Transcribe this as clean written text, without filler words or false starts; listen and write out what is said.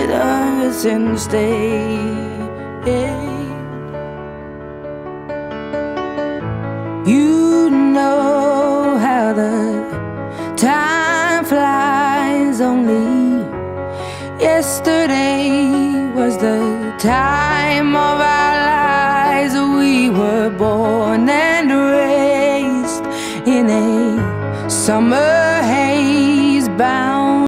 us and stay. You know how the time flies. Only yesterday was the time